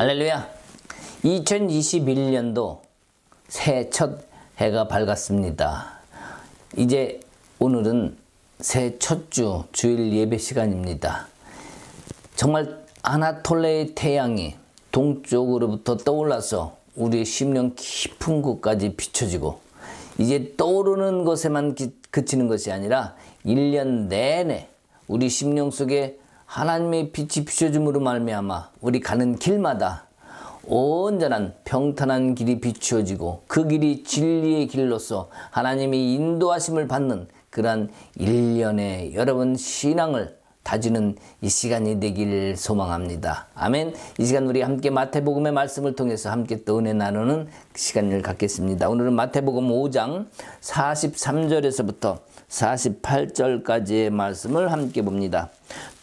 할렐루야. 2021년도 새해 첫 해가 밝았습니다. 이제 오늘은 새해 첫 주 주일 예배 시간입니다. 정말 아나톨레의 태양이 동쪽으로부터 떠올라서 우리의 심령 깊은 곳까지 비춰지고 이제 떠오르는 것에만 그치는 것이 아니라 1년 내내 우리 심령 속에 하나님의 빛이 비춰줌으로 말미암아 우리 가는 길마다 온전한 평탄한 길이 비추어지고 그 길이 진리의 길로서 하나님의 인도하심을 받는 그러한 1년의 여러분 신앙을 다지는 이 시간이 되길 소망합니다. 아멘. 이 시간 우리 함께 마태복음의 말씀을 통해서 함께 또 은혜 나누는 시간을 갖겠습니다. 오늘은 마태복음 5장 43절에서부터 48절까지의 말씀을 함께 봅니다.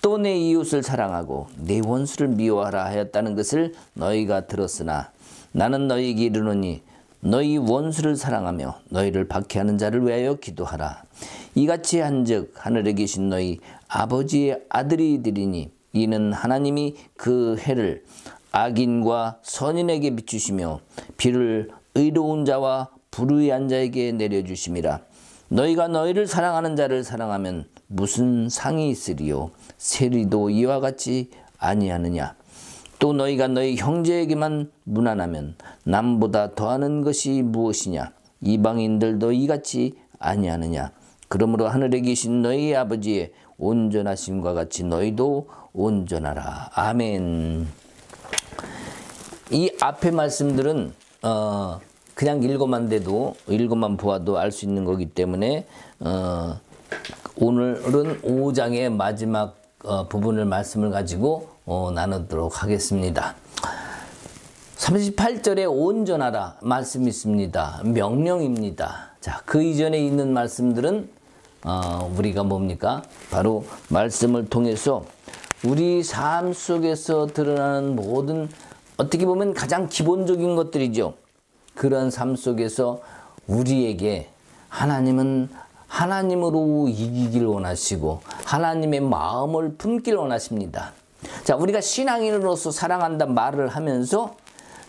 또 내 이웃을 사랑하고 내 원수를 미워하라 하였다는 것을 너희가 들었으나 나는 너희에게 이르노니 너희 원수를 사랑하며 너희를 박해하는 자를 위하여 기도하라. 이같이 한즉 하늘에 계신 너희 아버지의 아들이 되리니 이는 하나님이 그 해를 악인과 선인에게 비추시며 비를 의로운 자와 불의한 자에게 내려주심이라. 너희가 너희를 사랑하는 자를 사랑하면 무슨 상이 있으리요? 세리도 이와 같이 아니하느냐? 또 너희가 너희 형제에게만 무난하면 남보다 더하는 것이 무엇이냐? 이방인들도 이같이 아니하느냐? 그러므로 하늘에 계신 너희 아버지의 온전하심과 같이 너희도 온전하라. 아멘. 이 앞의 말씀들은 그냥 읽어만 보아도 알 수 있는 거기 때문에 오늘은 5장의 마지막 부분을 말씀을 가지고 나누도록 하겠습니다. 38절에 온전하라 말씀이 있습니다. 명령입니다. 자, 그 이전에 있는 말씀들은 우리가 뭡니까? 바로 말씀을 통해서 우리 삶 속에서 드러나는 모든 어떻게 보면 가장 기본적인 것들이죠. 그런 삶 속에서 우리에게 하나님은 하나님으로 이기길 원하시고 하나님의 마음을 품길 원하십니다. 자, 우리가 신앙인으로서 사랑한다 말을 하면서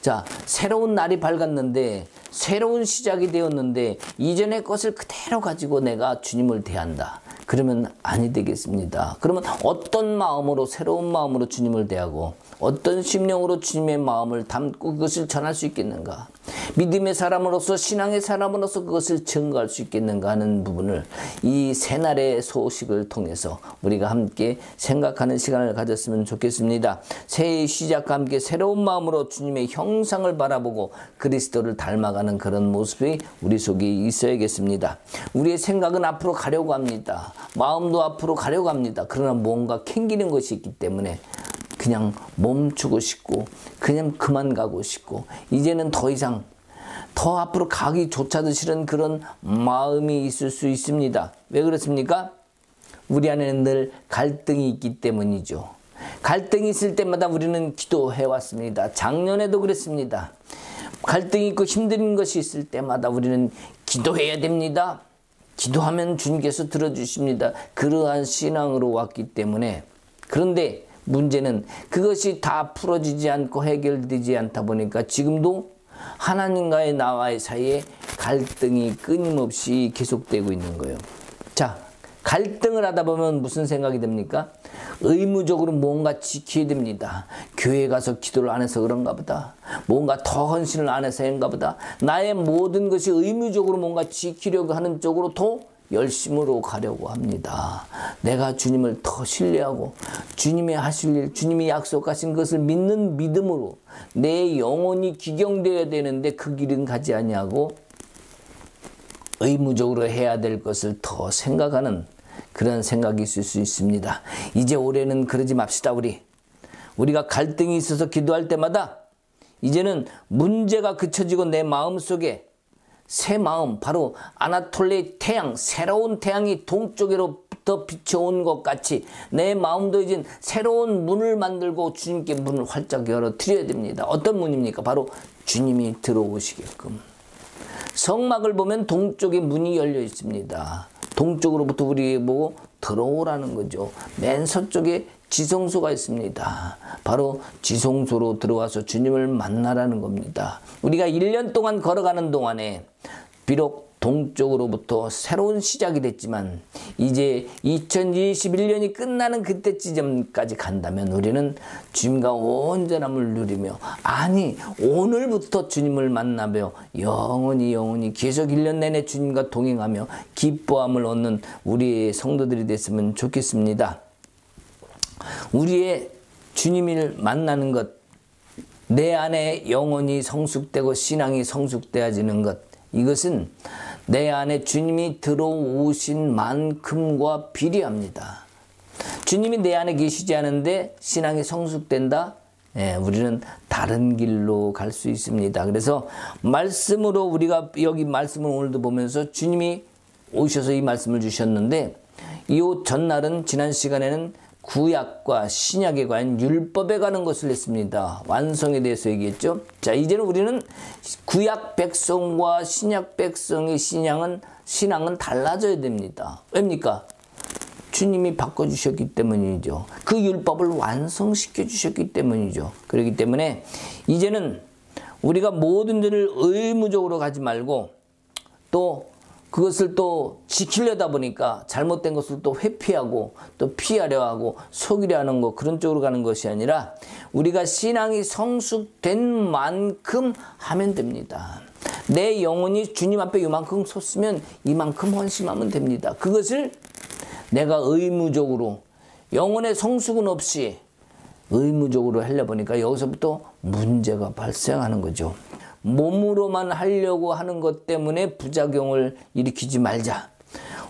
자, 새로운 날이 밝았는데 새로운 시작이 되었는데 이전의 것을 그대로 가지고 내가 주님을 대한다. 그러면 아니 되겠습니다. 그러면 어떤 마음으로 새로운 마음으로 주님을 대하고 어떤 심령으로 주님의 마음을 담고 그것을 전할 수 있겠는가? 믿음의 사람으로서 신앙의 사람으로서 그것을 증거할 수 있겠는가 하는 부분을 이 새날의 소식을 통해서 우리가 함께 생각하는 시간을 가졌으면 좋겠습니다. 새해의 시작과 함께 새로운 마음으로 주님의 형상을 바라보고 그리스도를 닮아가는 그런 모습이 우리 속에 있어야겠습니다. 우리의 생각은 앞으로 가려고 합니다. 마음도 앞으로 가려고 합니다. 그러나 뭔가 캥기는 것이 있기 때문에 그냥 멈추고 싶고 그냥 그만 가고 싶고 이제는 더 이상 더 앞으로 가기조차도 싫은 그런 마음이 있을 수 있습니다. 왜 그렇습니까? 우리 안에는 늘 갈등이 있기 때문이죠. 갈등이 있을 때마다 우리는 기도해 왔습니다. 작년에도 그랬습니다. 갈등이 있고 힘든 것이 있을 때마다 우리는 기도해야 됩니다. 기도하면 주님께서 들어주십니다. 그러한 신앙으로 왔기 때문에 그런데 문제는 그것이 다 풀어지지 않고 해결되지 않다 보니까 지금도 하나님과의 나와의 사이에 갈등이 끊임없이 계속되고 있는 거예요. 자, 갈등을 하다 보면 무슨 생각이 듭니까? 의무적으로 뭔가 지켜야 됩니다. 교회 가서 기도를 안 해서 그런가 보다. 뭔가 더 헌신을 안 해서 그런가 보다. 나의 모든 것이 의무적으로 뭔가 지키려고 하는 쪽으로 더 열심으로 가려고 합니다. 내가 주님을 더 신뢰하고 주님의 하실 일, 주님이 약속하신 것을 믿는 믿음으로 내 영혼이 기경되어야 되는데 그 길은 가지 아니하고 의무적으로 해야 될 것을 더 생각하는 그런 생각이 있을 수 있습니다. 이제 올해는 그러지 맙시다. 우리가 갈등이 있어서 기도할 때마다 이제는 문제가 그쳐지고 내 마음속에 새 마음, 바로 아나톨레의 태양, 새로운 태양이 동쪽으로부터 비춰온 것 같이 내 마음도 이제 새로운 문을 만들고 주님께 문을 활짝 열어드려야 됩니다. 어떤 문입니까? 바로 주님이 들어오시게끔. 성막을 보면 동쪽에 문이 열려 있습니다. 동쪽으로부터 우리에게 보고 들어오라는 거죠. 맨 서쪽에 지성소가 있습니다. 바로 지성소로 들어와서 주님을 만나라는 겁니다. 우리가 1년 동안 걸어가는 동안에 비록 동쪽으로부터 새로운 시작이 됐지만 이제 2021년이 끝나는 그때쯤까지 간다면 우리는 주님과 온전함을 누리며, 아니 오늘부터 주님을 만나며 영원히 계속 1년 내내 주님과 동행하며 기뻐함을 얻는 우리의 성도들이 됐으면 좋겠습니다. 우리의 주님을 만나는 것, 내 안에 영혼이 성숙되고 신앙이 성숙되어지는 것, 이것은 내 안에 주님이 들어오신 만큼과 비례합니다. 주님이 내 안에 계시지 않은데 신앙이 성숙된다? 우리는 다른 길로 갈 수 있습니다. 그래서 말씀으로 우리가 여기 말씀을 오늘도 보면서 주님이 오셔서 이 말씀을 주셨는데, 이 전날은 지난 시간에는 구약과 신약에 관한 율법에 관한 것을 했습니다. 완성에 대해서 얘기했죠. 자, 이제는 우리는 구약 백성과 신약 백성의 신앙은 달라져야 됩니다. 왜입니까? 주님이 바꿔주셨기 때문이죠. 그 율법을 완성시켜 주셨기 때문이죠. 그렇기 때문에 이제는 우리가 모든 일을 의무적으로 가지 말고 또 그것을 또 지키려다 보니까 잘못된 것을 또 회피하고 또 피하려 하고 속이려 하는 것, 그런 쪽으로 가는 것이 아니라 우리가 신앙이 성숙된 만큼 하면 됩니다. 내 영혼이 주님 앞에 이만큼 섰으면 이만큼 헌신하면 됩니다. 그것을 내가 의무적으로, 영혼의 성숙은 없이 의무적으로 하려 보니까 여기서부터 문제가 발생하는 거죠. 몸으로만 하려고 하는 것 때문에 부작용을 일으키지 말자.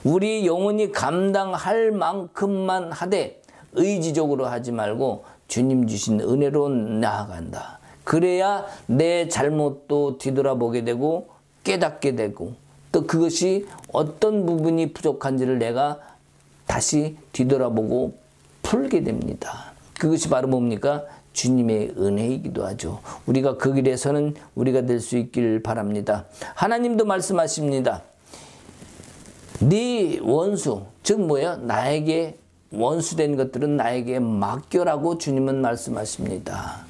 우리 영혼이 감당할 만큼만 하되 의지적으로 하지 말고 주님 주신 은혜로 나아간다. 그래야 내 잘못도 뒤돌아보게 되고 깨닫게 되고, 또 그것이 어떤 부분이 부족한지를 내가 다시 뒤돌아보고 풀게 됩니다. 그것이 바로 뭡니까? 주님의 은혜이기도 하죠. 우리가 그 길에서는 우리가 될 수 있기를 바랍니다. 하나님도 말씀하십니다. 네 원수, 즉 뭐예요? 나에게 원수된 것들은 나에게 맡겨라고 주님은 말씀하십니다.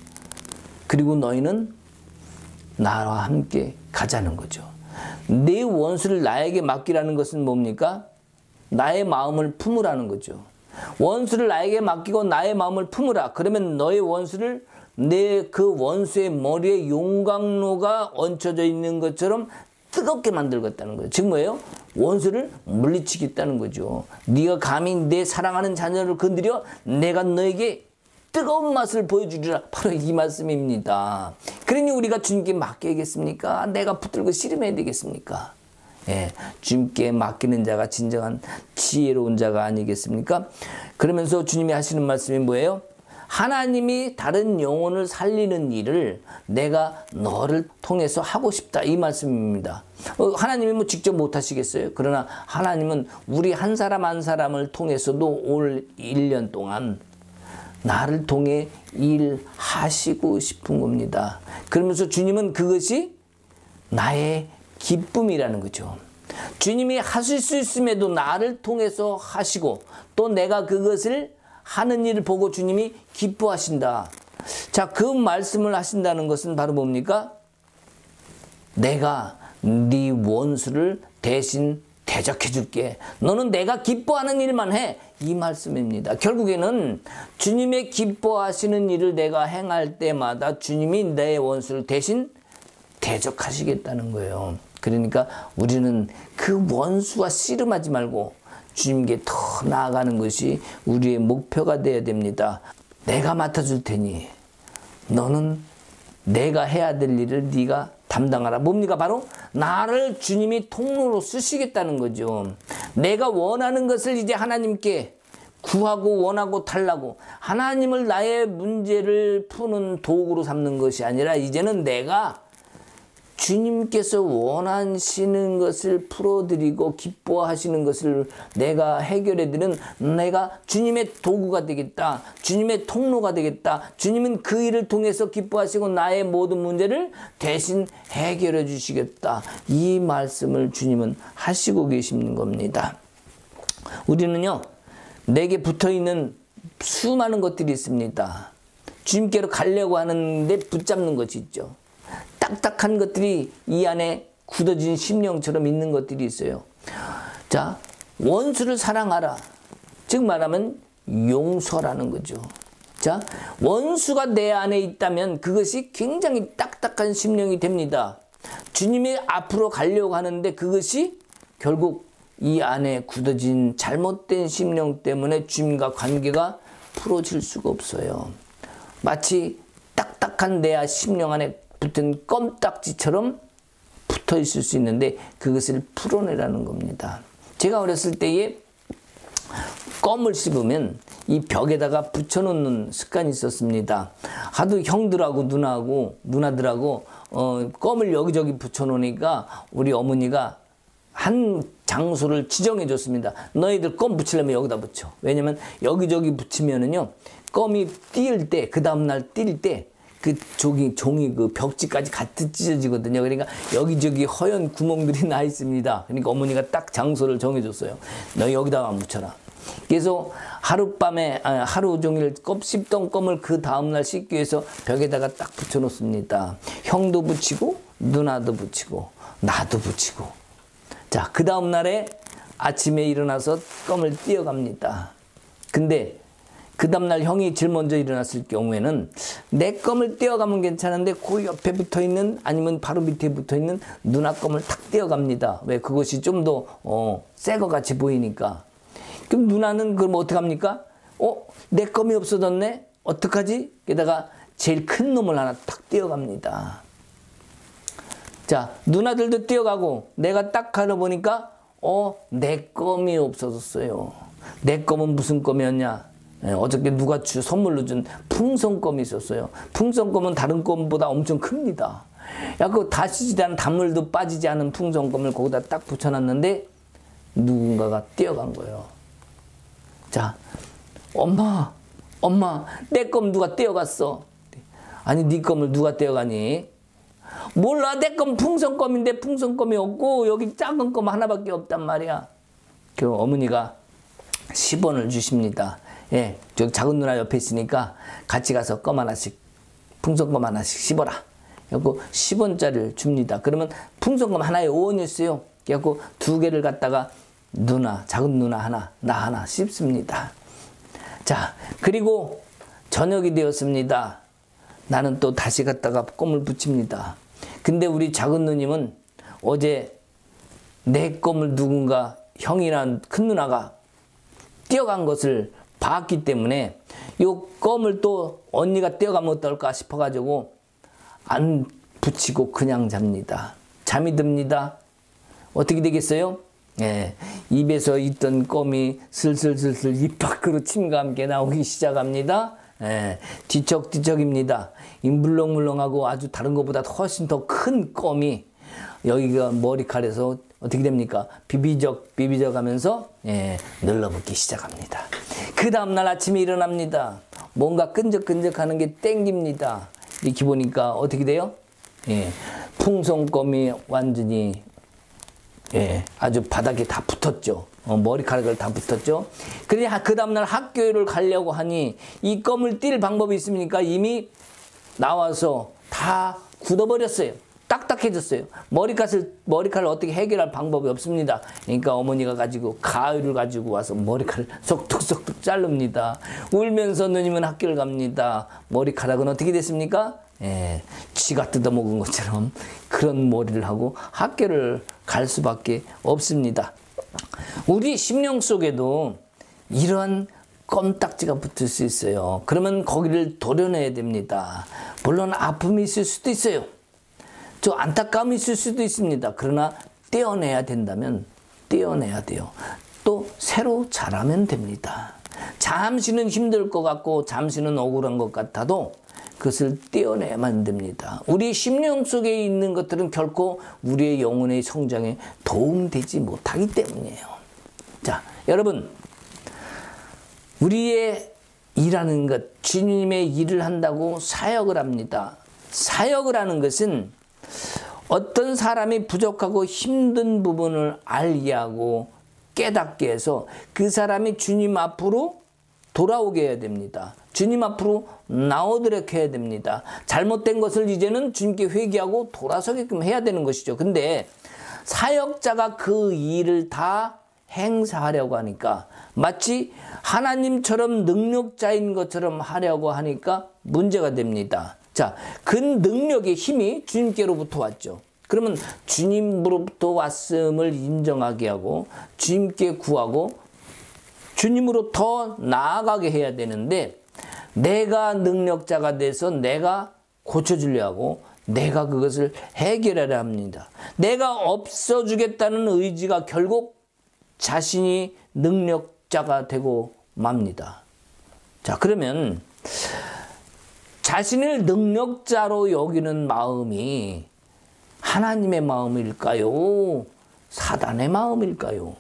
그리고 너희는 나와 함께 가자는 거죠. 네 원수를 나에게 맡기라는 것은 뭡니까? 나의 마음을 품으라는 거죠. 원수를 나에게 맡기고 나의 마음을 품으라. 그러면 너의 원수를 내 그 원수의 머리에 용광로가 얹혀져 있는 것처럼 뜨겁게 만들겠다는 거예요. 즉 뭐예요? 원수를 물리치겠다는 거죠. 네가 감히 내 사랑하는 자녀를 건드려 내가 너에게 뜨거운 맛을 보여주리라. 바로 이 말씀입니다. 그러니 우리가 주님께 맡겨야겠습니까? 내가 붙들고 씨름해야 되겠습니까? 주님께 맡기는 자가 진정한 지혜로운 자가 아니겠습니까? 그러면서 주님이 하시는 말씀이 뭐예요? 하나님이 다른 영혼을 살리는 일을 내가 너를 통해서 하고 싶다, 이 말씀입니다. 하나님이 뭐 직접 못 하시겠어요? 그러나 하나님은 우리 한 사람 한 사람을 통해서도 올 1년 동안 나를 통해 일하시고 싶은 겁니다. 그러면서 주님은 그것이 나의 기쁨이라는 거죠. 주님이 하실 수 있음에도 나를 통해서 하시고 또 내가 그것을 하는 일을 보고 주님이 기뻐하신다. 자, 그 말씀을 하신다는 것은 바로 뭡니까? 내가 네 원수를 대신 대적해 줄게. 너는 내가 기뻐하는 일만 해. 이 말씀입니다. 결국에는 주님의 기뻐하시는 일을 내가 행할 때마다 주님이 내 원수를 대신 대적하시겠다는 거예요. 그러니까 우리는 그 원수와 씨름하지 말고 주님께 더 나아가는 것이 우리의 목표가 되어야 됩니다. 내가 맡아줄 테니 너는 내가 해야 될 일을 네가 담당하라. 뭡니까? 바로 나를 주님이 통로로 쓰시겠다는 거죠. 내가 원하는 것을 이제 하나님께 구하고 원하고 달라고 하나님을 나의 문제를 푸는 도구로 삼는 것이 아니라 이제는 내가 주님께서 원하시는 것을 풀어드리고 기뻐하시는 것을 내가 해결해드리는 내가 주님의 도구가 되겠다. 주님의 통로가 되겠다. 주님은 그 일을 통해서 기뻐하시고 나의 모든 문제를 대신 해결해 주시겠다. 이 말씀을 주님은 하시고 계시는 겁니다. 우리는요, 내게 붙어있는 수많은 것들이 있습니다. 주님께로 가려고 하는데 붙잡는 것이 있죠. 딱딱한 것들이 이 안에 굳어진 심령처럼 있는 것들이 있어요. 자, 원수를 사랑하라. 즉 말하면 용서라는 거죠. 자, 원수가 내 안에 있다면 그것이 굉장히 딱딱한 심령이 됩니다. 주님이 앞으로 가려고 하는데 그것이 결국 이 안에 굳어진 잘못된 심령 때문에 주님과 관계가 풀어질 수가 없어요. 마치 딱딱한 내 심령 안에 붙은 껌딱지처럼 붙어 있을 수 있는데 그것을 풀어내라는 겁니다. 제가 어렸을 때에 껌을 씹으면 이 벽에다가 붙여놓는 습관이 있었습니다. 하도 형들하고 누나들하고 껌을 여기저기 붙여놓으니까 우리 어머니가 한 장소를 지정해 줬습니다. 너희들 껌 붙이려면 여기다 붙여. 왜냐면 여기저기 붙이면은요, 껌이 띄일 때, 그 다음날 띄일 때, 그 종이 그 벽지까지 같이 찢어지거든요. 그러니까 여기저기 허연 구멍들이 나 있습니다. 그러니까 어머니가 딱 장소를 정해줬어요. 너 여기다가 묻혀라. 그래서 하룻밤에, 하루 종일 씹던 껌을 그 다음날 씻기 위해서 벽에다가 딱 붙여놓습니다. 형도 붙이고, 누나도 붙이고, 나도 붙이고. 자, 그 다음날에 아침에 일어나서 껌을 띄어갑니다. 근데 그 다음날 형이 제일 먼저 일어났을 경우에는 내 껌을 떼어가면 괜찮은데 그 옆에 붙어있는 아니면 바로 밑에 붙어있는 누나 껌을 탁 떼어갑니다. 왜? 그것이 좀 더 새 것 같이 보이니까. 그럼 누나는 그럼 어떡합니까? 내 껌이 없어졌네? 어떡하지? 게다가 제일 큰 놈을 하나 탁 떼어갑니다. 자, 누나들도 떼어가고 내가 딱 가려보니까 내 껌이 없어졌어요. 내 껌은 무슨 껌이었냐? 어저께 누가 선물로 준 풍선껌이 있었어요. 풍선껌은 다른 껌보다 엄청 큽니다. 그 다시지 않은 단물도 빠지지 않은 풍선껌을 거기다 딱 붙여놨는데 누군가가 뛰어간 거예요. 자, 엄마, 내 껌 누가 떼어갔어? 아니, 네 껌을 누가 떼어가니? 몰라, 내 껌 풍선껌인데 풍선껌이 없고 여기 작은 껌 하나밖에 없단 말이야. 그 어머니가 10원을 주십니다. 예, 저기 작은 누나 옆에 있으니까 같이 가서 껌 하나씩, 풍선껌 하나씩 씹어라. 그래갖고 10원짜리를 줍니다. 그러면 풍선껌 하나에 5원이었어요. 그래갖고 2개를 갖다가 작은 누나 하나, 나 하나 씹습니다. 자, 그리고 저녁이 되었습니다. 나는 또 다시 갖다가 껌을 붙입니다. 근데 우리 작은 누님은 어제 내 껌을 누군가 형이나 큰 누나가 떼어간 것을 봤기 때문에 요 껌을 또 언니가 떼어가면 어떨까 싶어가지고 안 붙이고 그냥 잡니다. 잠이 듭니다. 어떻게 되겠어요? 예, 입에서 있던 껌이 슬슬슬슬 입 밖으로 침과 함께 나오기 시작합니다. 예, 뒤척뒤척입니다. 이 물렁물렁하고 아주 다른 것보다 훨씬 더 큰 껌이 여기가 머리칼에서 어떻게 됩니까? 비비적 하면서 늘러붙기 시작합니다. 그 다음날 아침에 일어납니다. 뭔가 끈적끈적하는 게 땡깁니다. 이렇게 보니까 어떻게 돼요? 풍선껌이 완전히 아주 바닥에 다 붙었죠. 머리카락을 다 붙었죠. 그런데 그 다음날 학교를 가려고 하니 이 껌을 띨 방법이 있습니까? 이미 나와서 다 굳어버렸어요. 딱딱해졌어요. 머리칼을 어떻게 해결할 방법이 없습니다. 그러니까 어머니가 가위를 가지고 와서 머리칼을 쏙툭쏙툭 자릅니다. 울면서 누님은 학교를 갑니다. 머리카락은 어떻게 됐습니까? 쥐가 뜯어먹은 것처럼 그런 머리를 하고 학교를 갈 수밖에 없습니다. 우리 심령 속에도 이러한 껌딱지가 붙을 수 있어요. 그러면 거기를 도려내야 됩니다. 물론 아픔이 있을 수도 있어요. 저 안타까움이 있을 수도 있습니다. 그러나 떼어내야 된다면 떼어내야 돼요. 또 새로 자라면 됩니다. 잠시는 힘들 것 같고 잠시는 억울한 것 같아도 그것을 떼어내야만 됩니다. 우리 심령 속에 있는 것들은 결코 우리의 영혼의 성장에 도움되지 못하기 때문이에요. 자, 여러분, 우리의 일하는 것, 주님의 일을 한다고 사역을 합니다. 사역을 하는 것은 어떤 사람이 부족하고 힘든 부분을 알게 하고 깨닫게 해서 그 사람이 주님 앞으로 돌아오게 해야 됩니다. 주님 앞으로 나오도록 해야 됩니다. 잘못된 것을 이제는 주님께 회개하고 돌아서게끔 해야 되는 것이죠. 근데 사역자가 그 일을 다 행사하려고 하니까 마치 하나님처럼 능력자인 것처럼 하려고 하니까 문제가 됩니다. 자, 그 능력의 힘이 주님께로부터 왔죠. 그러면 주님으로부터 왔음을 인정하게 하고 주님께 구하고 주님으로 더 나아가게 해야 되는데 내가 능력자가 돼서 내가 고쳐주려 하고 내가 그것을 해결하려 합니다. 내가 없어주겠다는 의지가 결국 자신이 능력자가 되고 맙니다. 자, 그러면 자신을 능력자로 여기는 마음이 하나님의 마음일까요? 사단의 마음일까요?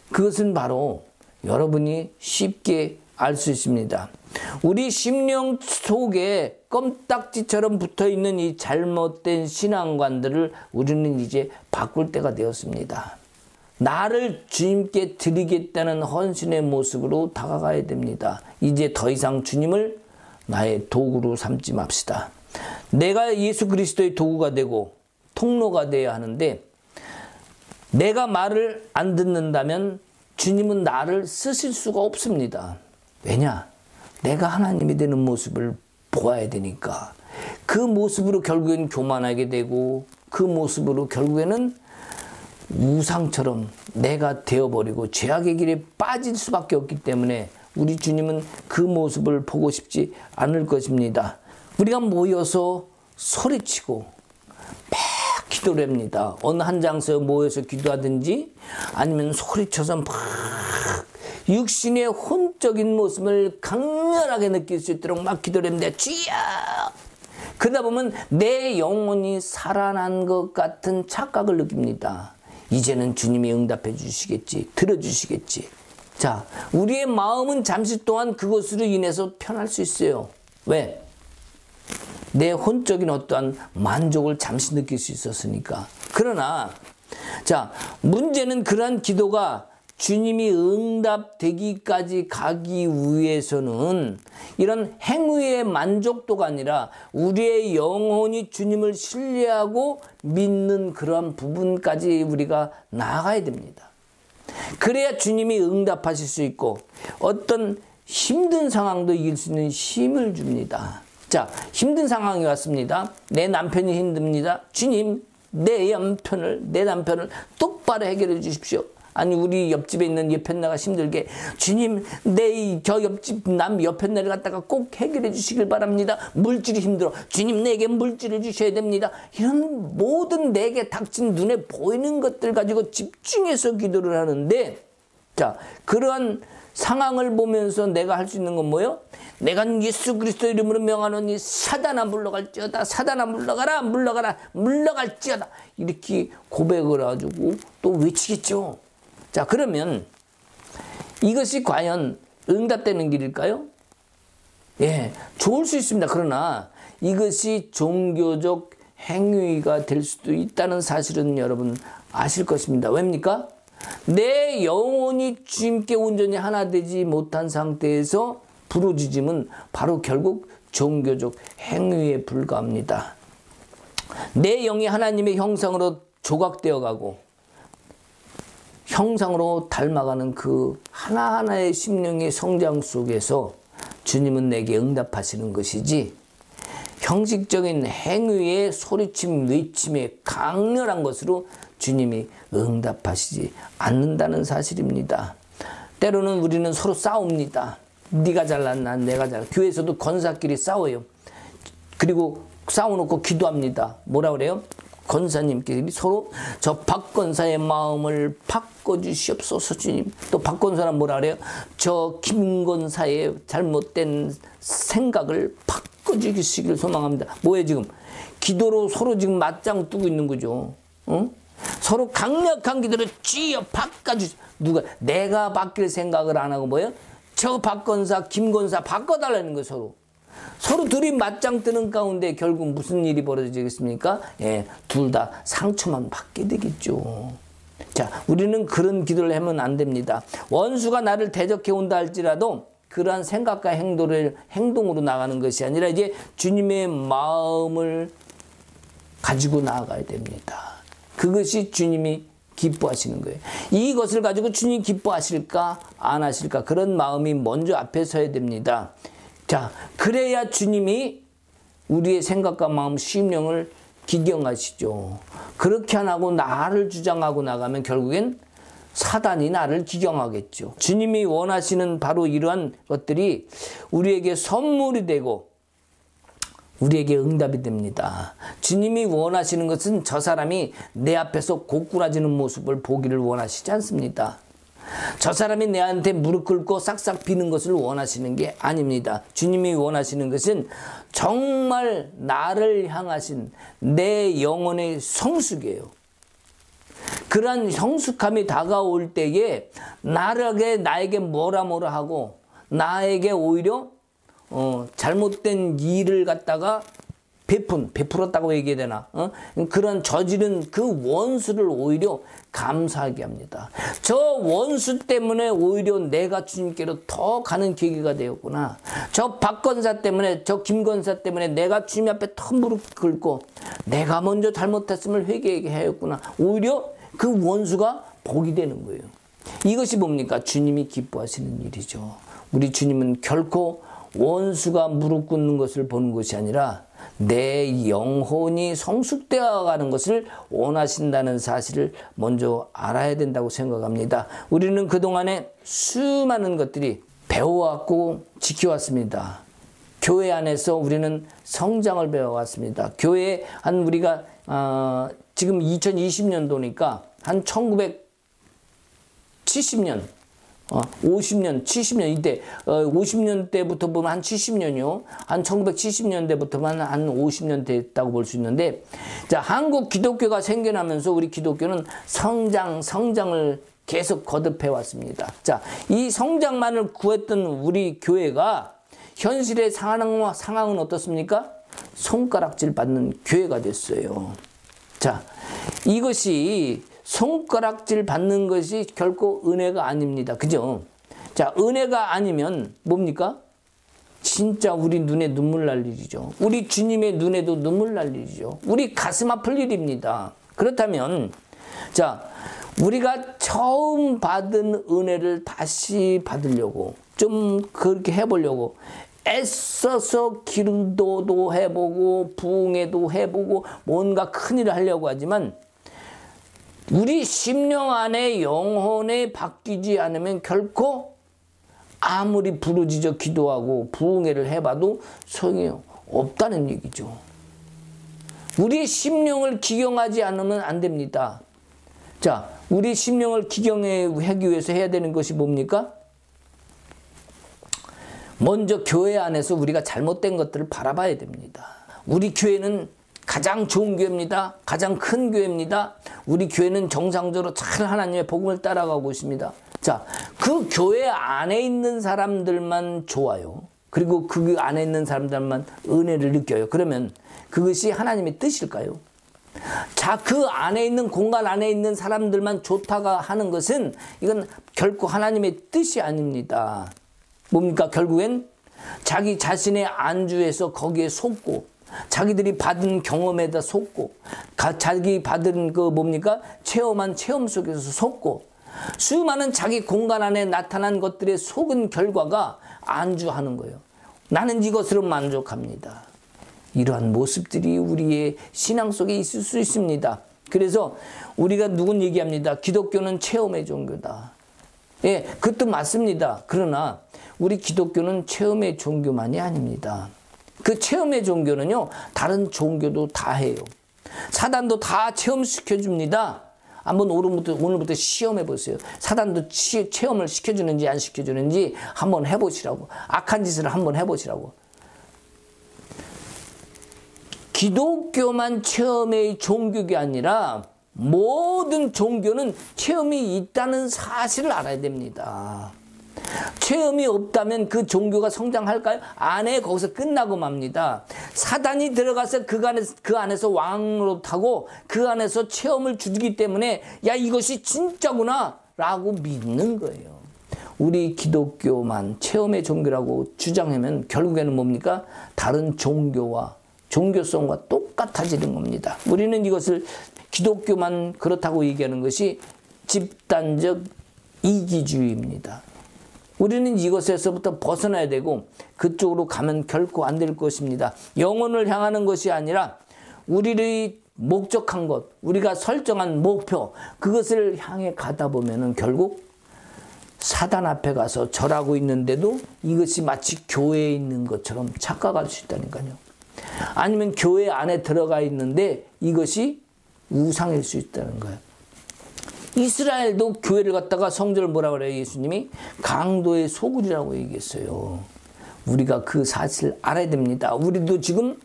그것은 바로 여러분이 쉽게 알 수 있습니다. 우리 심령 속에 껌딱지처럼 붙어있는 이 잘못된 신앙관들을 우리는 이제 바꿀 때가 되었습니다. 나를 주님께 드리겠다는 헌신의 모습으로 다가가야 됩니다. 이제 더 이상 주님을 나의 도구로 삼지 맙시다. 내가 예수 그리스도의 도구가 되고 통로가 되어야 하는데 내가 말을 안 듣는다면 주님은 나를 쓰실 수가 없습니다. 왜냐? 내가 하나님이 되는 모습을 보아야 되니까. 그 모습으로 결국엔 교만하게 되고 그 모습으로 결국에는 우상처럼 내가 되어버리고 죄악의 길에 빠질 수밖에 없기 때문에 우리 주님은 그 모습을 보고 싶지 않을 것입니다. 우리가 모여서 소리치고 막 기도를 합니다. 어느 한 장소에 모여서 기도하든지 아니면 소리쳐서 막 육신의 혼적인 모습을 강렬하게 느낄 수 있도록 막 기도를 합니다. 주여! 그러다 보면 내 영혼이 살아난 것 같은 착각을 느낍니다. 이제는 주님이 응답해 주시겠지, 들어주시겠지. 자, 우리의 마음은 잠시 동안 그것으로 인해서 편할 수 있어요. 왜? 내 혼적인 어떠한 만족을 잠시 느낄 수 있었으니까. 그러나 자, 문제는 그러한 기도가 주님이 응답되기까지 가기 위해서는 이런 행위의 만족도가 아니라 우리의 영혼이 주님을 신뢰하고 믿는 그러한 부분까지 우리가 나아가야 됩니다. 그래야 주님이 응답하실 수 있고 어떤 힘든 상황도 이길 수 있는 힘을 줍니다. 자, 힘든 상황이 왔습니다. 내 남편이 힘듭니다. 주님, 내 남편을 똑바로 해결해 주십시오. 아니, 우리 옆집에 있는 옆편나가 힘들게 주님, 저 옆집 남 옆편나를 갖다가 꼭 해결해 주시길 바랍니다. 물질이 힘들어. 주님, 내게 물질을 주셔야 됩니다. 이런 모든 내게 닥친 눈에 보이는 것들 가지고 집중해서 기도를 하는데, 자, 그러한 상황을 보면서 내가 할 수 있는 건 뭐예요? 내가 예수 그리스도 이름으로 명하노니 사단아 물러갈지어다. 사단아 물러가라. 물러갈지어다. 이렇게 고백을 해가지고 또 외치겠죠. 자, 그러면 이것이 과연 응답되는 길일까요? 예, 좋을 수 있습니다. 그러나 이것이 종교적 행위가 될 수도 있다는 사실은 여러분 아실 것입니다. 왜입니까? 내 영혼이 주님께 온전히 하나 되지 못한 상태에서 부르짖음은 바로 결국 종교적 행위에 불과합니다. 내 영이 하나님의 형상으로 조각되어 가고 형상으로 닮아가는 그 하나하나의 심령의 성장 속에서 주님은 내게 응답하시는 것이지 형식적인 행위의 소리침, 외침에 강렬한 것으로 주님이 응답하시지 않는다는 사실입니다. 때로는 우리는 서로 싸웁니다. 네가 잘났나 내가 잘났나. 교회에서도 권사끼리 싸워요. 그리고 싸워놓고 기도합니다. 뭐라 그래요? 권사님끼리 서로 저 박권사의 마음을 바꿔주시옵소서 주님. 또 박권사는 뭐라 그래요? 저 김권사의 잘못된 생각을 바꿔주시길 소망합니다. 뭐예요 지금? 기도로 서로 지금 맞짱 뜨고 있는 거죠. 응? 서로 강력한 기도로 주여 바꿔주시. 누가? 내가 바뀔 생각을 안 하고 뭐예요? 저 박권사 김권사 바꿔달라는 거예요. 서로 둘이 맞짱 뜨는 가운데 결국 무슨 일이 벌어지겠습니까? 예, 둘 다 상처만 받게 되겠죠. 자, 우리는 그런 기도를 하면 안 됩니다. 원수가 나를 대적해 온다 할지라도 그러한 생각과 행동으로 나가는 것이 아니라 이제 주님의 마음을 가지고 나아가야 됩니다. 그것이 주님이 기뻐하시는 거예요. 이것을 가지고 주님 기뻐하실까 안 하실까 그런 마음이 먼저 앞에 서야 됩니다. 자, 그래야 주님이 우리의 생각과 마음, 심령을 기경하시죠. 그렇게 안 하고 나를 주장하고 나가면 결국엔 사단이 나를 기경하겠죠. 주님이 원하시는 바로 이러한 것들이 우리에게 선물이 되고 우리에게 응답이 됩니다. 주님이 원하시는 것은 저 사람이 내 앞에서 고꾸라지는 모습을 보기를 원하시지 않습니다. 저 사람이 내한테 무릎 꿇고 싹싹 비는 것을 원하시는 게 아닙니다. 주님이 원하시는 것은 정말 나를 향하신 내 영혼의 성숙이에요. 그러한 성숙함이 다가올 때에 나에게 뭐라 하고 나에게 오히려 잘못된 일을 갖다가 베풀었다고 얘기해야 되나? 그런 저지른 그 원수를 오히려 감사하게 합니다. 저 원수 때문에 오히려 내가 주님께로 더 가는 계기가 되었구나. 저 박건사 때문에, 저 김건사 때문에 내가 주님 앞에 더 무릎 꿇고 내가 먼저 잘못했음을 회개하게 하였구나. 오히려 그 원수가 복이 되는 거예요. 이것이 뭡니까? 주님이 기뻐하시는 일이죠. 우리 주님은 결코 원수가 무릎 꿇는 것을 보는 것이 아니라 내 영혼이 성숙되어 가는 것을 원하신다는 사실을 먼저 알아야 된다고 생각합니다. 우리는 그동안에 수많은 것들이 배워왔고 지켜왔습니다. 교회 안에서 우리는 성장을 배워왔습니다. 교회 한 우리가 지금 2020년도니까 한 1970년 50년, 70년 이때 50년 때부터 보면 한 70년이요. 한 1970년대부터만 한 50년 됐다고 볼 수 있는데, 자, 한국 기독교가 생겨나면서 우리 기독교는 성장을 계속 거듭해 왔습니다. 자, 이 성장만을 구했던 우리 교회가 현실의 상황은 어떻습니까? 손가락질 받는 교회가 됐어요. 자, 이것이 손가락질 받는 것이 결코 은혜가 아닙니다. 그죠? 자, 은혜가 아니면 뭡니까? 진짜 우리 눈에 눈물 날 일이죠. 우리 주님의 눈에도 눈물 날 일이죠. 우리 가슴 아플 일입니다. 그렇다면, 자, 우리가 처음 받은 은혜를 다시 받으려고, 좀 그렇게 해보려고, 애써서 기도도 해보고, 부흥회도 해보고, 뭔가 큰일을 하려고 하지만, 우리 심령 안에 영혼에 바뀌지 않으면 결코 아무리 부르짖어 기도하고 부흥회를 해봐도 소용이 없다는 얘기죠. 우리 심령을 기경하지 않으면 안 됩니다. 자, 우리 심령을 기경하기 위해서 해야 되는 것이 뭡니까? 먼저 교회 안에서 우리가 잘못된 것들을 바라봐야 됩니다. 우리 교회는 가장 좋은 교회입니다. 가장 큰 교회입니다. 우리 교회는 정상적으로 잘 하나님의 복음을 따라가고 있습니다. 자, 그 교회 안에 있는 사람들만 좋아요. 그리고 그 안에 있는 사람들만 은혜를 느껴요. 그러면 그것이 하나님의 뜻일까요? 자, 그 안에 있는 공간 안에 있는 사람들만 좋다고 하는 것은 이건 결코 하나님의 뜻이 아닙니다. 뭡니까? 결국엔 자기 자신의 안주에서 거기에 속고 자기들이 받은 경험에다 속고 자기 받은 그 뭡니까? 체험 속에서 속고 수많은 자기 공간 안에 나타난 것들에 속은 결과가 안주하는 거예요. 나는 이것으로 만족합니다. 이러한 모습들이 우리의 신앙 속에 있을 수 있습니다. 그래서 우리가 누군 얘기합니다. 기독교는 체험의 종교다. 예, 그것도 맞습니다. 그러나 우리 기독교는 체험의 종교만이 아닙니다. 그 체험의 종교는요, 다른 종교도 다 해요. 사단도 다 체험시켜줍니다. 한번 오늘부터 시험해 보세요. 사단도 체험을 시켜주는지 안 시켜주는지 한번 해보시라고. 악한 짓을 한번 해보시라고. 기독교만 체험의 종교가 아니라 모든 종교는 체험이 있다는 사실을 알아야 됩니다. 체험이 없다면 그 종교가 성장할까요? 안에 거기서 끝나고 맙니다. 사단이 들어가서 그 안에서 왕노릇하고 그 안에서 체험을 주기 때문에 야 이것이 진짜구나 라고 믿는 거예요. 우리 기독교만 체험의 종교라고 주장하면 결국에는 뭡니까? 다른 종교와 종교성과 똑같아지는 겁니다. 우리는 이것을 기독교만 그렇다고 얘기하는 것이 집단적 이기주의입니다. 우리는 이것에서부터 벗어나야 되고 그쪽으로 가면 결코 안 될 것입니다. 영혼을 향하는 것이 아니라 우리의 목적한 것, 우리가 설정한 목표, 그것을 향해 가다 보면은 결국 사단 앞에 가서 절하고 있는데도 이것이 마치 교회에 있는 것처럼 착각할 수 있다니까요. 아니면 교회 안에 들어가 있는데 이것이 우상일 수 있다는 거예요. 이스라엘도 교회를 갖다가 성전을 뭐라 그래요? 예수님이 강도의 소굴이라고 얘기했어요. 우리가 그 사실을 알아야 됩니다. 우리도 지금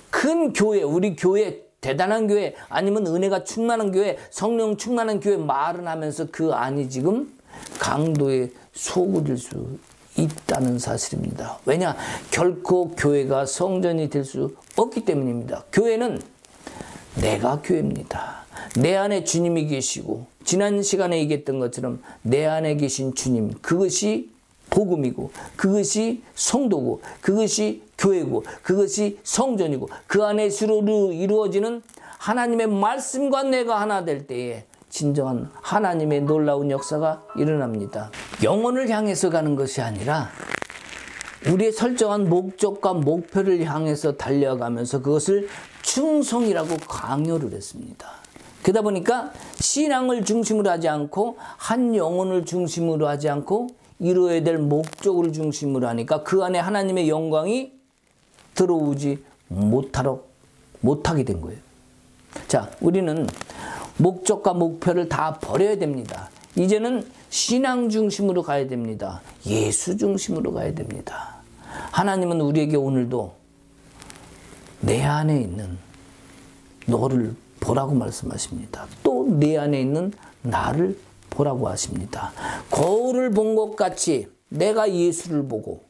큰 교회, 우리 교회, 대단한 교회, 아니면 은혜가 충만한 교회, 성령 충만한 교회 말은 하면서 그 안이 지금 강도의 소굴일 수 있다는 사실입니다. 왜냐? 결코 교회가 성전이 될 수 없기 때문입니다. 교회는 내가 교회입니다. 내 안에 주님이 계시고 지난 시간에 얘기했던 것처럼 내 안에 계신 주님, 그것이 복음이고 그것이 성도고 그것이 교회고 그것이 성전이고 그 안에 주로 이루어지는 하나님의 말씀과 내가 하나 될 때에 진정한 하나님의 놀라운 역사가 일어납니다. 영혼을 향해서 가는 것이 아니라 우리의 설정한 목적과 목표를 향해서 달려가면서 그것을 충성이라고 강요를 했습니다. 그러다 보니까 신앙을 중심으로 하지 않고 한 영혼을 중심으로 하지 않고 이루어야 될 목적을 중심으로 하니까 그 안에 하나님의 영광이 들어오지 못하게 된 거예요. 자, 우리는 목적과 목표를 다 버려야 됩니다. 이제는 신앙 중심으로 가야 됩니다. 예수 중심으로 가야 됩니다. 하나님은 우리에게 오늘도 내 안에 있는 너를 보라고 말씀하십니다. 또 내 안에 있는 나를 보라고 하십니다. 거울을 본 것 같이 내가 예수를 보고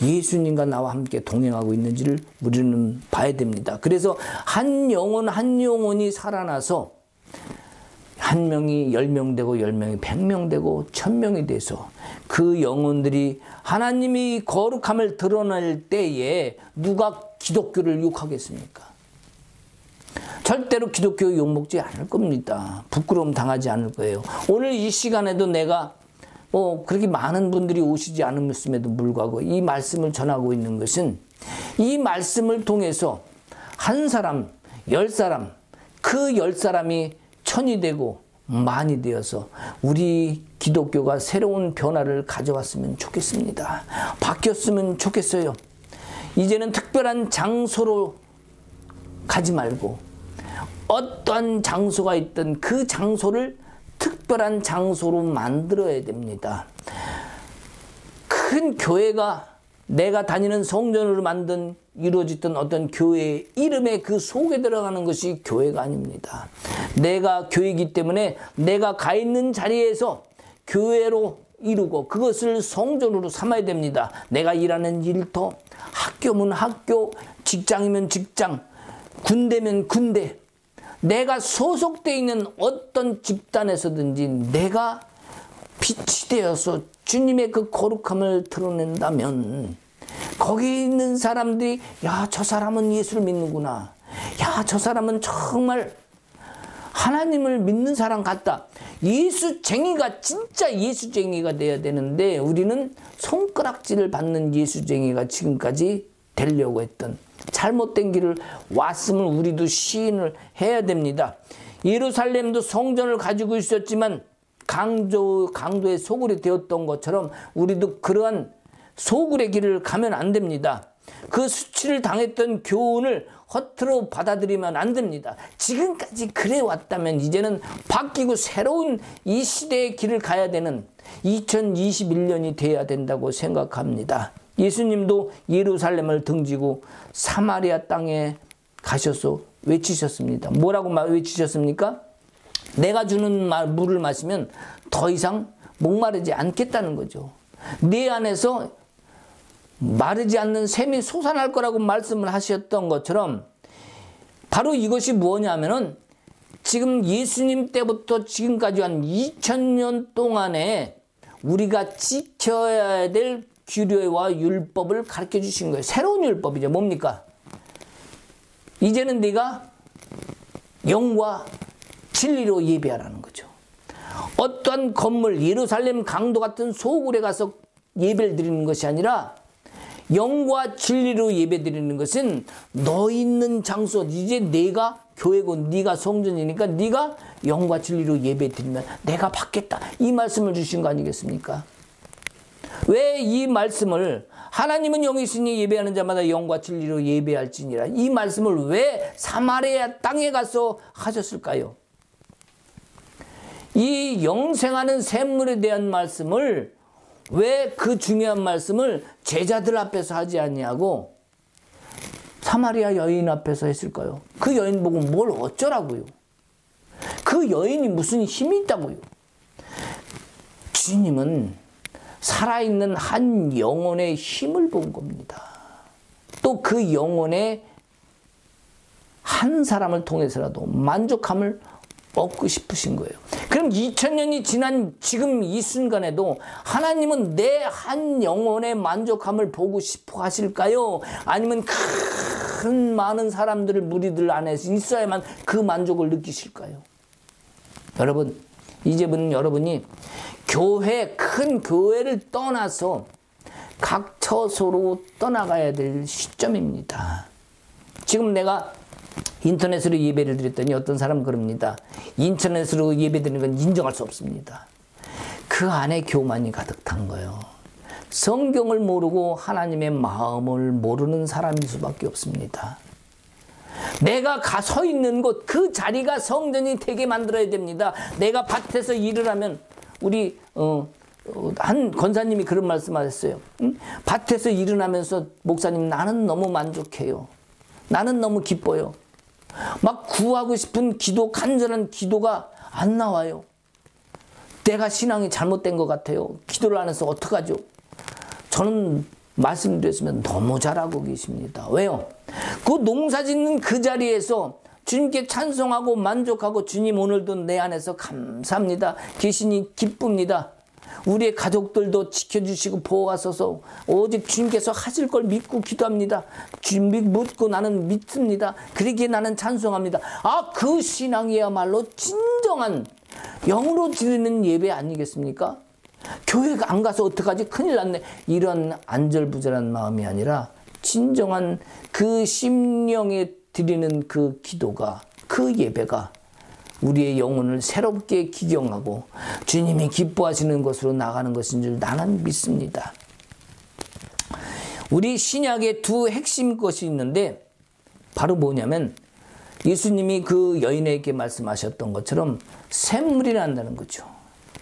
예수님과 나와 함께 동행하고 있는지를 우리는 봐야 됩니다. 그래서 한 영혼 한 영혼이 살아나서 한 명이 10명 되고 10명이 100명 되고 1000명이 돼서 그 영혼들이 하나님이 거룩함을 드러낼 때에 누가 기독교를 욕하겠습니까? 절대로 기독교 욕먹지 않을 겁니다. 부끄러움 당하지 않을 거예요. 오늘 이 시간에도 내가 그렇게 많은 분들이 오시지 않음에도 불구하고 이 말씀을 전하고 있는 것은 이 말씀을 통해서 한 사람, 10사람, 그 10사람이 1000이 되고 만이 되어서 우리 기독교가 새로운 변화를 가져왔으면 좋겠습니다. 바뀌었으면 좋겠어요. 이제는 특별한 장소로 가지 말고 어떠한 장소가 있든 그 장소를 특별한 장소로 만들어야 됩니다. 큰 교회가 내가 다니는 성전으로 만든 이루어졌던 어떤 교회의 이름에 그 속에 들어가는 것이 교회가 아닙니다. 내가 교회이기 때문에 내가 가 있는 자리에서 교회로 이루고 그것을 성전으로 삼아야 됩니다. 내가 일하는 일터, 학교면 학교, 직장이면 직장, 군대면 군대, 내가 소속되어 있는 어떤 집단에서든지 내가 빛이 되어서 주님의 그 거룩함을 드러낸다면 거기 있는 사람들이 야, 저 사람은 예수를 믿는구나. 야, 저 사람은 정말 하나님을 믿는 사람 같다. 예수쟁이가 진짜 예수쟁이가 돼야 되는데 우리는 손가락질을 받는 예수쟁이가 지금까지 되려고 했던 잘못된 길을 왔음을 우리도 시인을 해야 됩니다. 예루살렘도 성전을 가지고 있었지만 강도의 소굴이 되었던 것처럼 우리도 그러한 소굴의 길을 가면 안 됩니다. 그 수치를 당했던 교훈을 허투루 받아들이면 안 됩니다. 지금까지 그래 왔다면 이제는 바뀌고 새로운 이 시대의 길을 가야 되는 2021년이 돼야 된다고 생각합니다. 예수님도 예루살렘을 등지고 사마리아 땅에 가셔서 외치셨습니다. 뭐라고 외치셨습니까? 내가 주는 물을 마시면 더 이상 목마르지 않겠다는 거죠. 네 안에서 마르지 않는 샘이 솟아날 거라고 말씀을 하셨던 것처럼 바로 이것이 뭐냐면은 지금 예수님 때부터 지금까지 한 2000년 동안에 우리가 지켜야 될 규례와 율법을 가르쳐 주신 거예요. 새로운 율법이죠. 뭡니까? 이제는 네가 영과 진리로 예배하라는 거죠. 어떠한 건물, 예루살렘 강도 같은 소굴에 가서 예배를 드리는 것이 아니라 영과 진리로 예배 드리는 것은 너 있는 장소, 이제 내가 교회고 네가 성전이니까 네가 영과 진리로 예배 드리면 내가 받겠다. 이 말씀을 주신 거 아니겠습니까? 왜 이 말씀을 하나님은 영이시니 예배하는 자마다 영과 진리로 예배할지니라 이 말씀을 왜 사마리아 땅에 가서 하셨을까요? 이 영생하는 샘물에 대한 말씀을 왜 그 중요한 말씀을 제자들 앞에서 하지 않냐고 사마리아 여인 앞에서 했을까요? 그 여인 보고 뭘 어쩌라고요? 그 여인이 무슨 힘이 있다고요? 주님은 살아있는 한 영혼의 힘을 본 겁니다. 또 그 영혼의 한 사람을 통해서라도 만족함을 얻고 싶으신 거예요. 그럼 2000년이 지난 지금 이 순간에도 하나님은 내 한 영혼의 만족함을 보고 싶어 하실까요? 아니면 큰 많은 사람들을 무리들 안에서 있어야만 그 만족을 느끼실까요? 여러분, 이제는 여러분이 큰 교회를 떠나서 각 처소로 떠나가야 될 시점입니다. 지금 내가 인터넷으로 예배를 드렸더니 어떤 사람은 그럽니다. 인터넷으로 예배 드리는 건 인정할 수 없습니다. 그 안에 교만이 가득 탄 거예요. 성경을 모르고 하나님의 마음을 모르는 사람일 수밖에 없습니다. 내가 서 있는 곳, 그 자리가 성전이 되게 만들어야 됩니다. 내가 밭에서 일을 하면 우리 한 권사님이 그런 말씀하셨어요. 밭에서 일을 하면서 목사님 나는 너무 만족해요. 나는 너무 기뻐요. 막 구하고 싶은 기도, 간절한 기도가 안 나와요. 내가 신앙이 잘못된 것 같아요. 기도를 안 해서 어떡하죠? 저는 말씀드렸으면 너무 잘하고 계십니다. 왜요? 그 농사 짓는 그 자리에서 주님께 찬송하고 만족하고 주님 오늘도 내 안에서 감사합니다. 계시니 기쁩니다. 우리의 가족들도 지켜주시고 보호하소서. 오직 주님께서 하실 걸 믿고 기도합니다. 주님 믿고 나는 믿습니다. 그러기에 나는 찬송합니다. 그 신앙이야말로 진정한 영으로 드리는 예배 아니겠습니까? 교회 안 가서 어떡하지? 큰일 났네. 이런 안절부절한 마음이 아니라 진정한 그 심령에 드리는 그 기도가, 그 예배가 우리의 영혼을 새롭게 기경하고 주님이 기뻐하시는 것으로 나가는 것인 줄 나는 믿습니다. 우리 신약에 두 핵심 것이 있는데 바로 뭐냐면 예수님이 그 여인에게 말씀하셨던 것처럼 샘물이 난다는 거죠.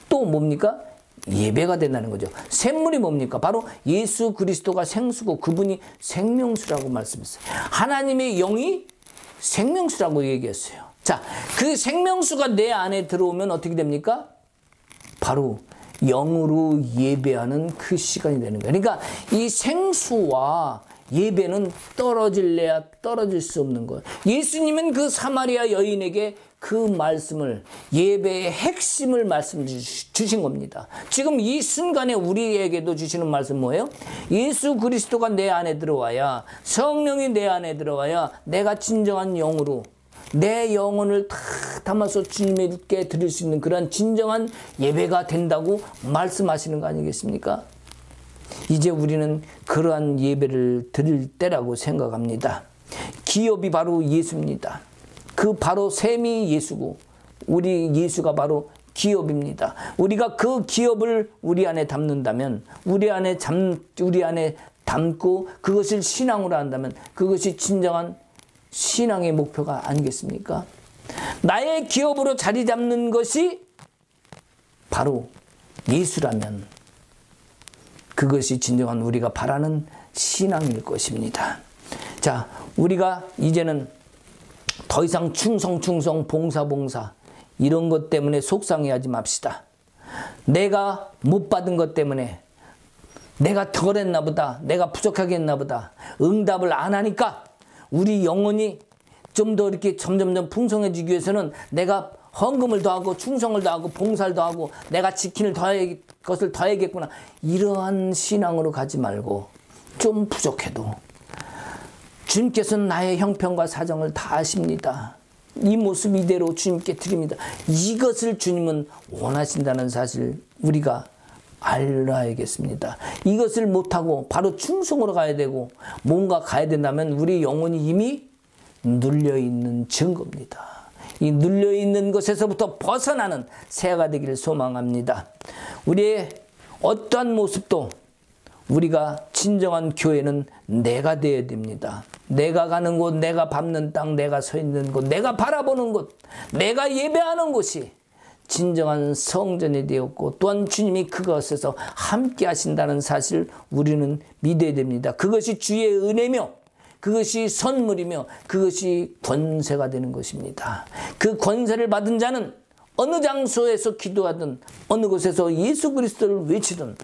또 뭡니까? 예배가 된다는 거죠. 샘물이 뭡니까? 바로 예수 그리스도가 생수고 그분이 생명수라고 말씀했어요. 하나님의 영이 생명수라고 얘기했어요. 자, 그 생명수가 내 안에 들어오면 어떻게 됩니까? 바로 영으로 예배하는 그 시간이 되는 거예요. 그러니까 이 생수와 예배는 떨어질래야 떨어질 수 없는 거예요. 예수님은 그 사마리아 여인에게 그 말씀을, 예배의 핵심을 말씀 주신 겁니다. 지금 이 순간에 우리에게도 주시는 말씀 뭐예요? 예수 그리스도가 내 안에 들어와야, 성령이 내 안에 들어와야 내가 진정한 영으로 내 영혼을 다 담아서 주님께 드릴 수 있는 그런 진정한 예배가 된다고 말씀하시는 거 아니겠습니까? 이제 우리는 그러한 예배를 드릴 때라고 생각합니다. 기업이 바로 예수입니다. 그 바로 샘이 예수고 우리 예수가 바로 기업입니다. 우리가 그 기업을 우리 안에 담는다면, 우리 안에 담고 그것을 신앙으로 한다면 그것이 진정한 신앙의 목표가 아니겠습니까? 나의 기업으로 자리 잡는 것이 바로 예수라면 그것이 진정한 우리가 바라는 신앙일 것입니다. 자, 우리가 이제는 더 이상 충성, 봉사 이런 것 때문에 속상해하지 맙시다. 내가 못 받은 것 때문에 내가 덜 했나 보다. 내가 부족하게 했나 보다. 응답을 안 하니까 우리 영혼이 좀 더 이렇게 점점점 풍성해지기 위해서는 내가 헌금을 더하고 충성을 더하고 봉사를 더하고 내가 지킬 것을 더해야겠구나. 이러한 신앙으로 가지 말고 좀 부족해도 주님께서는 나의 형편과 사정을 다 아십니다. 이 모습 이대로 주님께 드립니다. 이것을 주님은 원하신다는 사실 우리가 알아야겠습니다. 이것을 못하고 바로 충성으로 가야 되고 뭔가 가야 된다면 우리 영혼이 이미 눌려있는 증거입니다. 이 눌려있는 것에서부터 벗어나는 새해가 되기를 소망합니다. 우리의 어떠한 모습도 우리가 진정한 교회는 내가 되어야 됩니다. 내가 가는 곳, 내가 밟는 땅, 내가 서 있는 곳, 내가 바라보는 곳, 내가 예배하는 곳이 진정한 성전이 되었고 또한 주님이 그것에서 함께 하신다는 사실 우리는 믿어야 됩니다. 그것이 주의 은혜며 그것이 선물이며 그것이 권세가 되는 것입니다. 그 권세를 받은 자는 어느 장소에서 기도하든 어느 곳에서 예수 그리스도를 외치든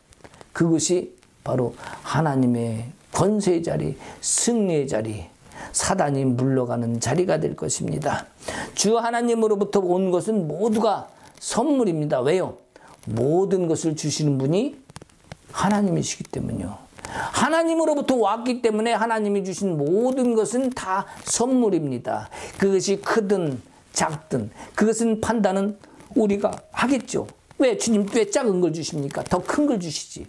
그것이 바로 하나님의 권세의 자리, 승리의 자리, 사단이 물러가는 자리가 될 것입니다. 주 하나님으로부터 온 것은 모두가 선물입니다. 왜요? 모든 것을 주시는 분이 하나님이시기 때문이요. 하나님으로부터 왔기 때문에 하나님이 주신 모든 것은 다 선물입니다. 그것이 크든 작든 그것은 판단은 우리가 하겠죠. 왜? 주님 왜 작은 걸 주십니까? 더 큰 걸 주시지.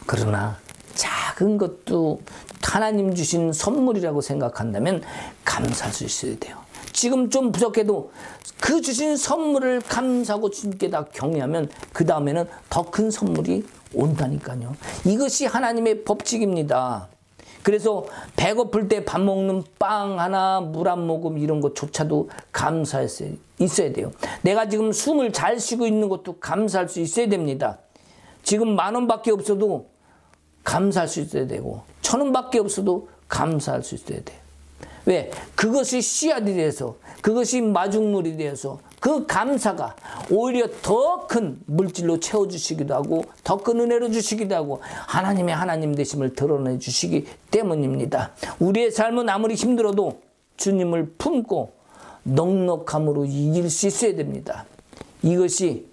그러나 작은 것도 하나님 주신 선물이라고 생각한다면 감사할 수 있어야 돼요. 지금 좀 부족해도 그 주신 선물을 감사하고 주님께 다 경외하면 그 다음에는 더 큰 선물이 온다니까요. 이것이 하나님의 법칙입니다. 그래서 배고플 때 밥 먹는 빵 하나, 물 한 모금 이런 것조차도 감사했어야 있어야 돼요. 내가 지금 숨을 잘 쉬고 있는 것도 감사할 수 있어야 됩니다. 지금 10,000원밖에 없어도 감사할 수 있어야 되고 1,000원밖에 없어도 감사할 수 있어야 돼요. 왜? 그것이 씨앗이 돼서 그것이 마중물이 되어서 그 감사가 오히려 더 큰 물질로 채워주시기도 하고 더 큰 은혜로 주시기도 하고 하나님의 하나님 되심을 드러내 주시기 때문입니다. 우리의 삶은 아무리 힘들어도 주님을 품고 넉넉함으로 이길 수 있어야 됩니다. 이것이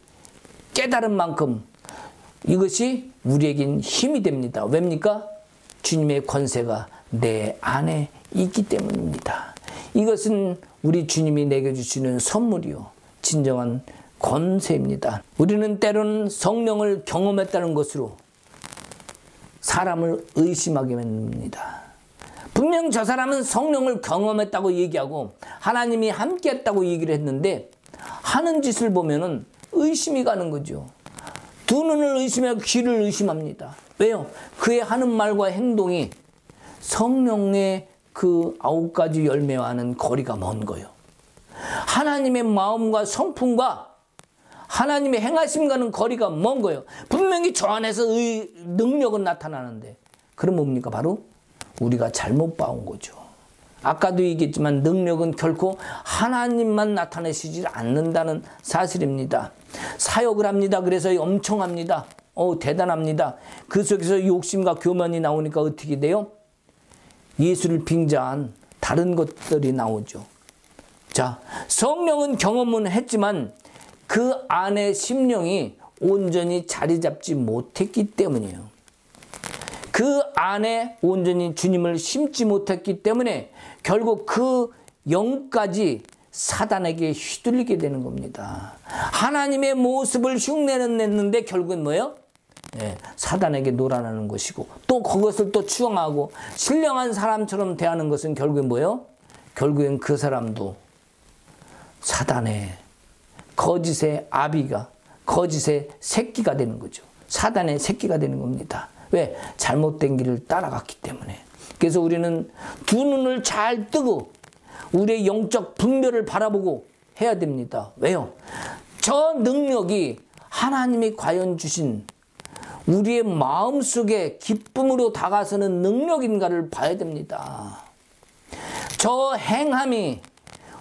깨달은 만큼 이것이 우리에겐 힘이 됩니다. 왜입니까? 주님의 권세가 내 안에 있기 때문입니다. 이것은 우리 주님이 내게 주시는 선물이요. 진정한 권세입니다. 우리는 때로는 성령을 경험했다는 것으로 사람을 의심하게 만듭니다. 분명 저 사람은 성령을 경험했다고 얘기하고 하나님이 함께 했다고 얘기를 했는데 하는 짓을 보면은 의심이 가는 거죠. 두 눈을 의심하고 귀를 의심합니다. 왜요? 그의 하는 말과 행동이 성령의 그 9가지 열매와는 거리가 먼 거예요. 하나님의 마음과 성품과 하나님의 행하심과는 거리가 먼 거예요. 분명히 저 안에서 능력은 나타나는데 그럼 뭡니까? 바로 우리가 잘못 봐온 거죠. 아까도 얘기했지만 능력은 결코 하나님만 나타내시지 않는다는 사실입니다. 사역을 합니다. 그래서 엄청 합니다. 대단합니다. 그 속에서 욕심과 교만이 나오니까 어떻게 돼요? 예수를 빙자한 다른 것들이 나오죠. 자, 성령은 경험은 했지만 그 안에 심령이 온전히 자리 잡지 못했기 때문이에요. 그 안에 온전히 주님을 심지 못했기 때문에 결국 그 영까지 사단에게 휘둘리게 되는 겁니다. 하나님의 모습을 흉내는 냈는데 결국은 뭐예요? 사단에게 놀아나는 것이고 또 그것을 또 추앙하고 신령한 사람처럼 대하는 것은 결국엔 뭐예요? 결국엔 그 사람도 사단의 거짓의 아비가 거짓의 새끼가 되는 거죠. 사단의 새끼가 되는 겁니다. 왜? 잘못된 길을 따라갔기 때문에. 그래서 우리는 두 눈을 잘 뜨고 우리의 영적 분별을 바라보고 해야 됩니다. 왜요? 저 능력이 하나님이 과연 주신 우리의 마음속에 기쁨으로 다가서는 능력인가를 봐야 됩니다. 저 행함이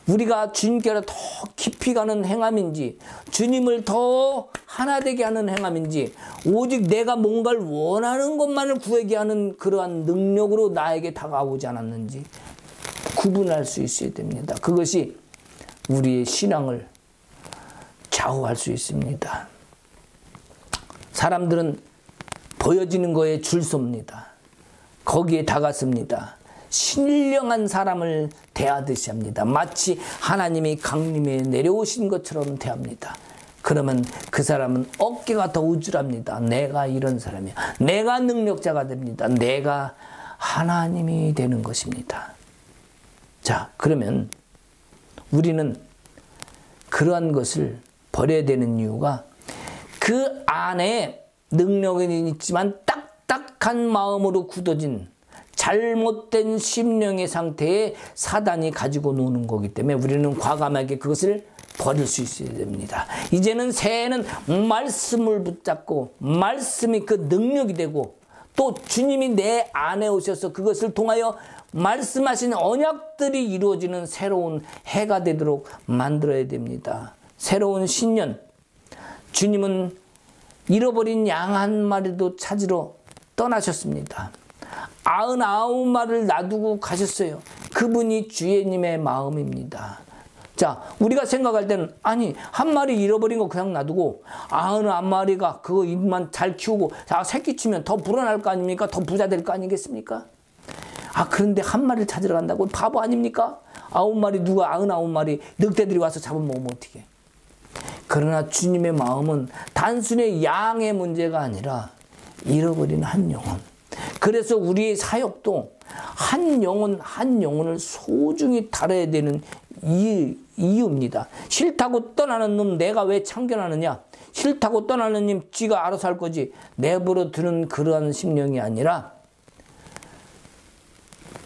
우리가 주님께로 더 깊이 가는 행함인지, 주님을 더 하나 되게 하는 행함인지, 오직 내가 뭔가를 원하는 것만을 구하게 하는 그러한 능력으로 나에게 다가오지 않았는지 구분할 수 있어야 됩니다. 그것이 우리의 신앙을 좌우할 수 있습니다. 사람들은 보여지는 거에 줄 섭니다. 거기에 다가섭니다. 신령한 사람을 대하듯이 합니다. 마치 하나님이 강림에 내려오신 것처럼 대합니다. 그러면 그 사람은 어깨가 더 우쭐합니다. 내가 이런 사람이야. 내가 능력자가 됩니다. 내가 하나님이 되는 것입니다. 자, 그러면 우리는 그러한 것을 버려야 되는 이유가 그 안에 능력은 있지만 딱딱한 마음으로 굳어진 잘못된 심령의 상태에 사단이 가지고 노는 거기 때문에 우리는 과감하게 그것을 버릴 수 있어야 됩니다. 이제는 새해는 말씀을 붙잡고 말씀이 그 능력이 되고 또 주님이 내 안에 오셔서 그것을 통하여 말씀하신 언약들이 이루어지는 새로운 해가 되도록 만들어야 됩니다. 새로운 신년, 주님은 잃어버린 양 한 마리도 찾으러 떠나셨습니다. 99마리를 놔두고 가셨어요. 그분이 주예님의 마음입니다. 자, 우리가 생각할 때는 아니 한 마리 잃어버린 거 그냥 놔두고 99마리가 그거 입만 잘 키우고 자 새끼 치면 더 불어날 거 아닙니까? 더 부자 될 거 아니겠습니까? 아 그런데 한 마리를 찾으러 간다고 바보 아닙니까? 9마리 누가 99마리 늑대들이 와서 잡아먹으면 어떡해? 그러나 주님의 마음은 단순히 양의 문제가 아니라 잃어버린 한 영혼. 그래서 우리의 사역도 한 영혼을 소중히 다뤄야 되는 이유입니다. 싫다고 떠나는 놈 내가 왜 참견하느냐? 싫다고 떠나는 님 쥐가 알아서 할 거지. 내버려 두는 그러한 심령이 아니라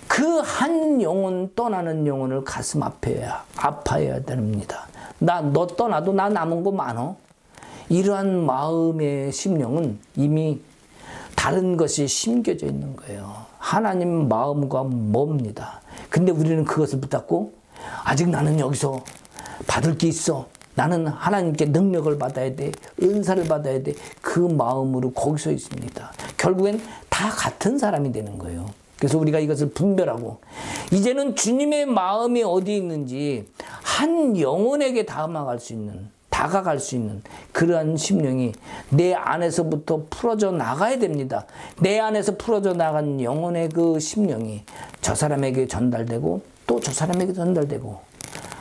그 한 영혼 떠나는 영혼을 가슴 아파해야 됩니다. 너 떠나도 나 남은 거 많어. 이러한 마음의 심령은 이미 다른 것이 심겨져 있는 거예요. 하나님 마음과 멉니다. 근데 우리는 그것을 붙잡고 아직 나는 여기서 받을 게 있어. 나는 하나님께 능력을 받아야 돼. 은사를 받아야 돼. 그 마음으로 거기서 있습니다. 결국엔 다 같은 사람이 되는 거예요. 그래서 우리가 이것을 분별하고 이제는 주님의 마음이 어디 있는지 한 영혼에게 다가갈 수 있는 그러한 심령이 내 안에서부터 풀어져 나가야 됩니다. 내 안에서 풀어져 나간 영혼의 그 심령이 저 사람에게 전달되고 또 저 사람에게 전달되고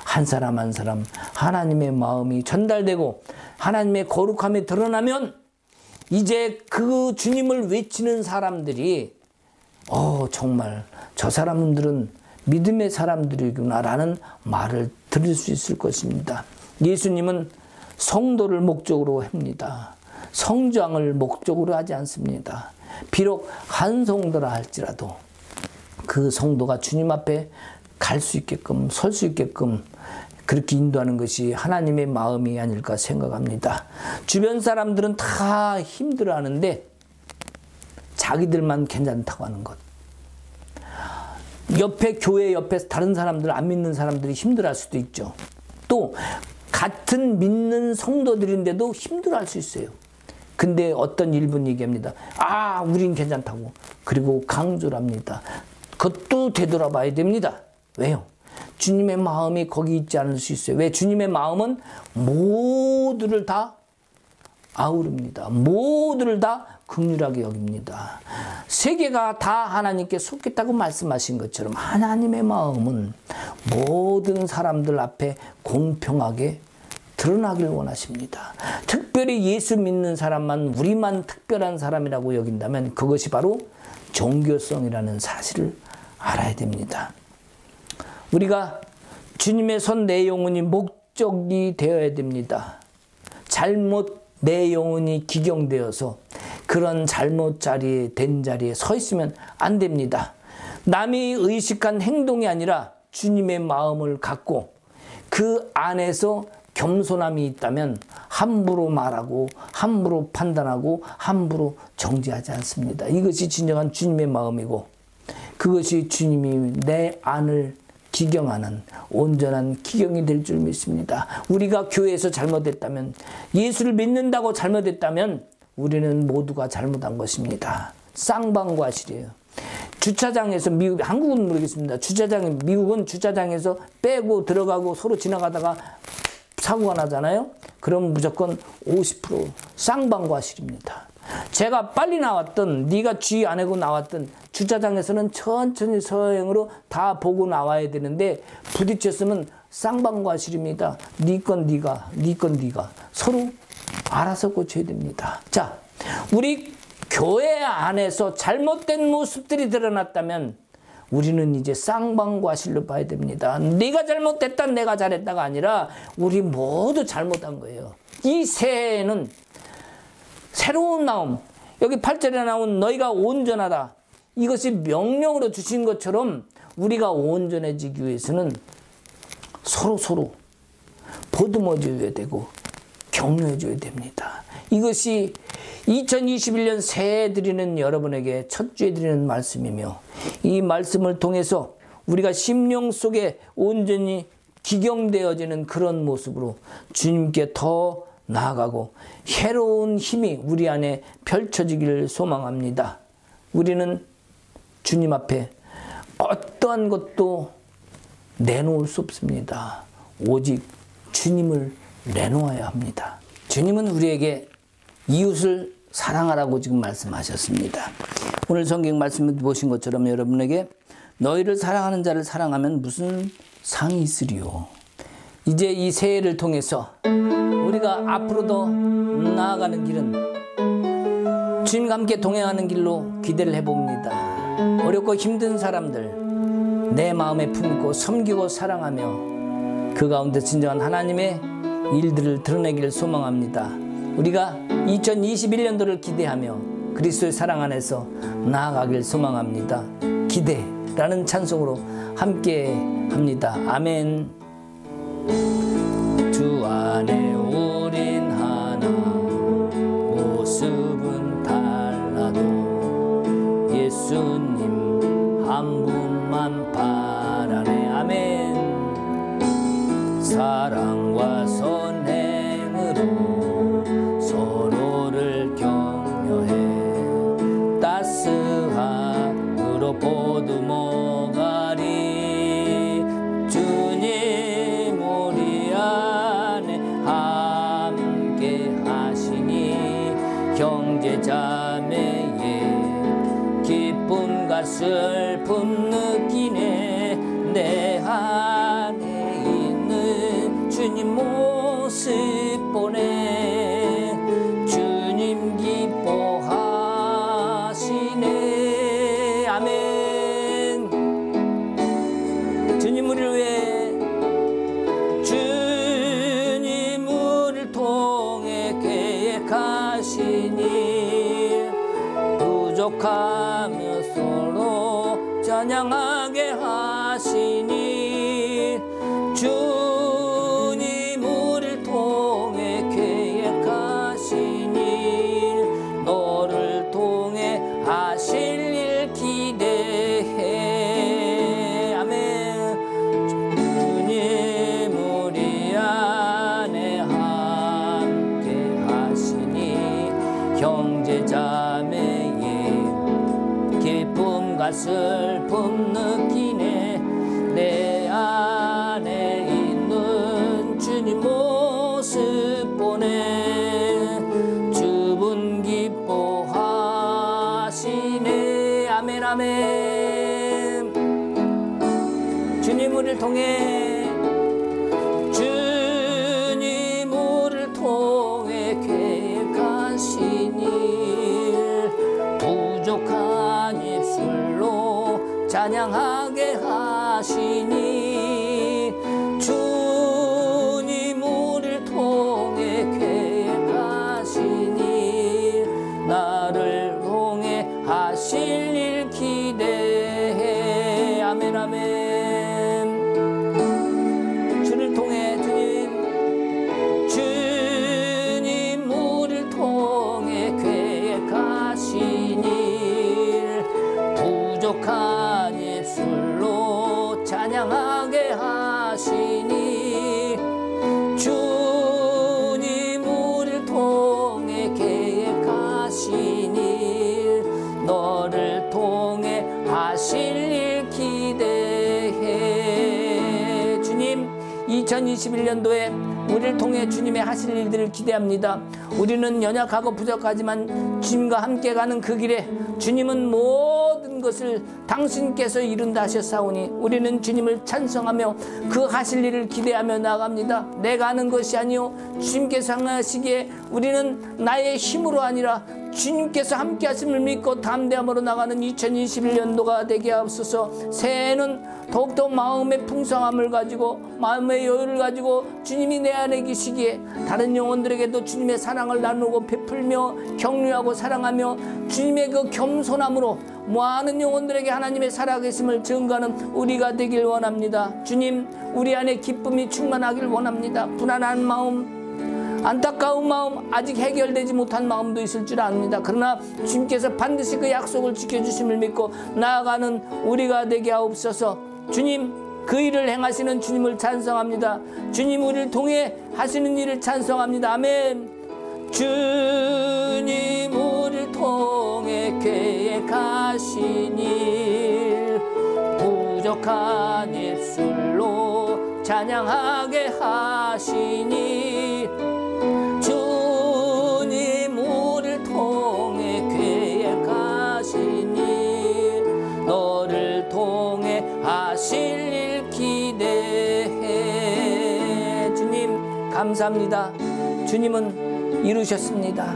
한 사람 한 사람 하나님의 마음이 전달되고 하나님의 거룩함이 드러나면 이제 그 주님을 외치는 사람들이 정말 저 사람들은 믿음의 사람들이구나라는 말을 들을 수 있을 것입니다. 예수님은 성도를 목적으로 합니다. 성장을 목적으로 하지 않습니다. 비록 한 성도라 할지라도 그 성도가 주님 앞에 갈 수 있게끔 설 수 있게끔 그렇게 인도하는 것이 하나님의 마음이 아닐까 생각합니다. 주변 사람들은 다 힘들어하는데 자기들만 괜찮다고 하는 것. 교회 옆에서 다른 사람들 안 믿는 사람들이 힘들어할 수도 있죠. 또 같은 믿는 성도들인데도 힘들어할 수 있어요. 근데 어떤 일본 얘기합니다. 우린 괜찮다고. 그리고 강조를 합니다. 그것도 되돌아봐야 됩니다. 왜요? 주님의 마음이 거기 있지 않을 수 있어요. 왜? 주님의 마음은 모두를 다 아우릅니다. 모두를 다 긍휼하게 여깁니다. 세계가 다 하나님께 속했다고 말씀하신 것처럼 하나님의 마음은 모든 사람들 앞에 공평하게 드러나길 원하십니다. 특별히 예수 믿는 사람만 우리만 특별한 사람이라고 여긴다면 그것이 바로 종교성이라는 사실을 알아야 됩니다. 우리가 주님의 손 내 영혼이 목적이 되어야 됩니다. 잘못 내 영혼이 기경되어서 그런 잘못 된 자리에 서 있으면 안 됩니다. 남이 의식한 행동이 아니라 주님의 마음을 갖고 그 안에서 겸손함이 있다면 함부로 말하고 함부로 판단하고 함부로 정죄하지 않습니다. 이것이 진정한 주님의 마음이고 그것이 주님이 내 안을 기경하는 온전한 기경이 될 줄 믿습니다. 우리가 교회에서 잘못했다면, 예수를 믿는다고 잘못했다면 우리는 모두가 잘못한 것입니다. 쌍방과실이에요. 주차장에서 한국은 모르겠습니다. 미국은 주차장에서 빼고 들어가고 서로 지나가다가 사고가 나잖아요. 그럼 무조건 50% 쌍방과실입니다. 제가 빨리 나왔던, 네가 주의 안 하고 나왔던, 주차장에서는 천천히 서행으로 다 보고 나와야 되는데 부딪혔으면 쌍방과실입니다. 네 건 네가, 네 건 네가 서로 알아서 고쳐야 됩니다. 자, 우리 교회 안에서 잘못된 모습들이 드러났다면 우리는 이제 쌍방과실로 봐야 됩니다. 네가 잘못됐다, 내가 잘했다가 아니라 우리 모두 잘못한 거예요. 이 새해에는 새로운 나옴, 여기 8절에 나온 너희가 온전하다, 이것이 명령으로 주신 것처럼 우리가 온전해지기 위해서는 서로 보듬어줘야 되고 격려해줘야 됩니다. 이것이 2021년 새해 드리는 여러분에게 첫 주에 드리는 말씀이며, 이 말씀을 통해서 우리가 심령 속에 온전히 기경되어지는 그런 모습으로 주님께 더 나아가고 새로운 힘이 우리 안에 펼쳐지기를 소망합니다. 우리는 주님 앞에 어떠한 것도 내놓을 수 없습니다. 오직 주님을 내놓아야 합니다. 주님은 우리에게 이웃을 사랑하라고 지금 말씀하셨습니다. 오늘 성경 말씀을 보신 것처럼 여러분에게 너희를 사랑하는 자를 사랑하면 무슨 상이 있으리요. 이제 이 새해를 통해서 우리가 앞으로도 나아가는 길은 주님과 함께 동행하는 길로 기대를 해봅니다. 어렵고 힘든 사람들 내 마음에 품고 섬기고 사랑하며 그 가운데 진정한 하나님의 일들을 드러내기를 소망합니다. 우리가 2021년도를 기대하며 그리스도의 사랑 안에서 나아가길 소망합니다. 기대라는 찬송으로 함께 합니다. 아멘. 주 안에 우린 하나, 모습은 달라도 예수님 한 분만 바라네. 아멘. 사랑과 선행으로 서로를 격려해 따스함으로 보듬어가리. 주님 우리 안에 함께 하시니 형제자매의 기쁨과 슬픔 느끼네. 내 안에 있는 주님 모습 보내. 주님 기뻐하시네. 아멘. 주님 우리를 위해, 주님 우리를 통해 계획하시니 부족하며 서로 찬양하게 하시니 주님 우리를 통해 계획하시니 너를 통해 하실 일 기대해. 아멘. 주님 우리 안에 함께 하시니 형제자매의 기쁨과 슬픔 느끼네. 내 안에 있는 주님 모습 보내. 주분 기뻐하시네. 아멘 아멘. 주님 우리를 통해, 주님 우리를 통해 계획하시니 부족한 입술로 찬양하게 하시니 주님 우리를 통해 계획하시니 나를 통해 하실 일 기대해. 아멘 아멘. 주를 통해 주님 우리를 통해 계획하시니 부족한 입술로 찬양하게 2021년도에 우리를 통해 주님의 하실 일들을 기대합니다. 우리는 연약하고 부족하지만 주님과 함께 가는 그 길에 주님은 모든 것을 당신께서 이룬다 하셨사오니 우리는 주님을 찬송하며 그 하실 일을 기대하며 나아갑니다. 내가 하는 것이 아니요 주님께서 하시기에 우리는 나의 힘으로 아니라 주님께서 함께 하심을 믿고 담대함으로 나가는 2021년도가 되게 하옵소서. 새해에는 더욱더 마음의 풍성함을 가지고 마음의 여유를 가지고 주님이 내 안에 계시기에 다른 영혼들에게도 주님의 사랑을 나누고 베풀며 격려하고 사랑하며 주님의 그 겸손함으로 많은 영혼들에게 하나님의 살아계심을 증거하는 우리가 되길 원합니다. 주님, 우리 안에 기쁨이 충만하길 원합니다. 불안한 마음, 안타까운 마음, 아직 해결되지 못한 마음도 있을 줄 압니다. 그러나 주님께서 반드시 그 약속을 지켜주심을 믿고 나아가는 우리가 되게 하옵소서. 주님, 그 일을 행하시는 주님을 찬송합니다. 주님, 우리를 통해 하시는 일을 찬송합니다. 아멘. 주님, 우리를 통해 계획하신 일 부족한 입술로 찬양하게 하시니 주님, 우리를 통해 계획하신 일 너를 통해 하실 일 기대해. 주님, 감사합니다. 주님은 이루셨습니다.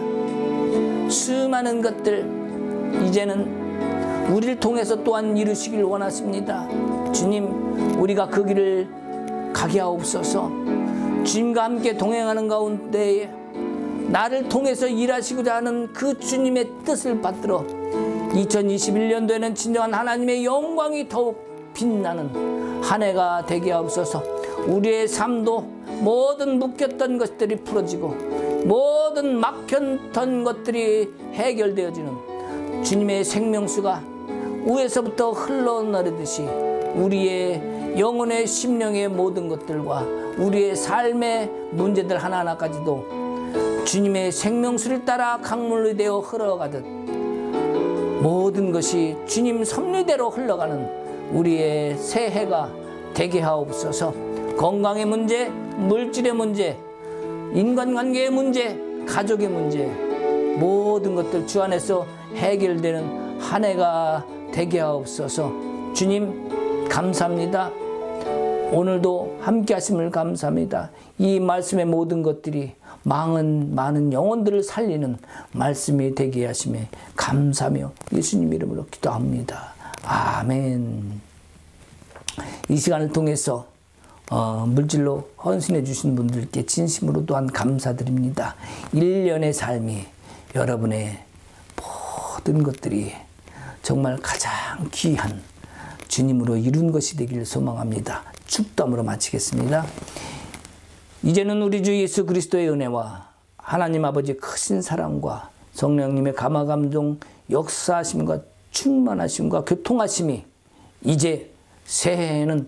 수많은 것들 이제는 우리를 통해서 또한 이루시길 원하십니다. 주님, 우리가 그 길을 가게 하옵소서. 주님과 함께 동행하는 가운데 나를 통해서 일하시고자 하는 그 주님의 뜻을 받들어 2021년도에는 진정한 하나님의 영광이 더욱 빛나는 한 해가 되게 하옵소서. 우리의 삶도 모든 묶였던 것들이 풀어지고 모든 막혔던 것들이 해결되어지는 주님의 생명수가 위에서부터 흘러내리듯이 우리의 영혼의 심령의 모든 것들과 우리의 삶의 문제들 하나하나까지도 주님의 생명수를 따라 강물이 되어 흘러가듯 모든 것이 주님 섭리대로 흘러가는 우리의 새해가 되게 하옵소서. 건강의 문제, 물질의 문제, 인간관계의 문제, 가족의 문제, 모든 것들 주 안에서 해결되는 한 해가 되게 하옵소서. 주님, 감사합니다. 오늘도 함께 하심을 감사합니다. 이 말씀의 모든 것들이 많은 영혼들을 살리는 말씀이 되게 하심에 감사하며 예수님 이름으로 기도합니다. 아멘. 이 시간을 통해서 물질로 헌신해 주신 분들께 진심으로 또한 감사드립니다. 1년의 삶이 여러분의 모든 것들이 정말 가장 귀한 주님으로 이룬 것이 되기를 소망합니다. 축도함으로 마치겠습니다. 이제는 우리 주 예수 그리스도의 은혜와 하나님 아버지의 크신 사랑과 성령님의 감화감동 역사하심과 충만하심과 교통하심이 이제 새해에는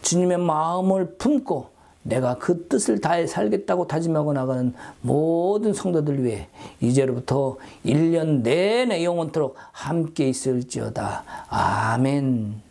주님의 마음을 품고 내가 그 뜻을 다해 살겠다고 다짐하고 나가는 모든 성도들 위해 이제로부터 1년 내내 영원토록 함께 있을지어다. 아멘.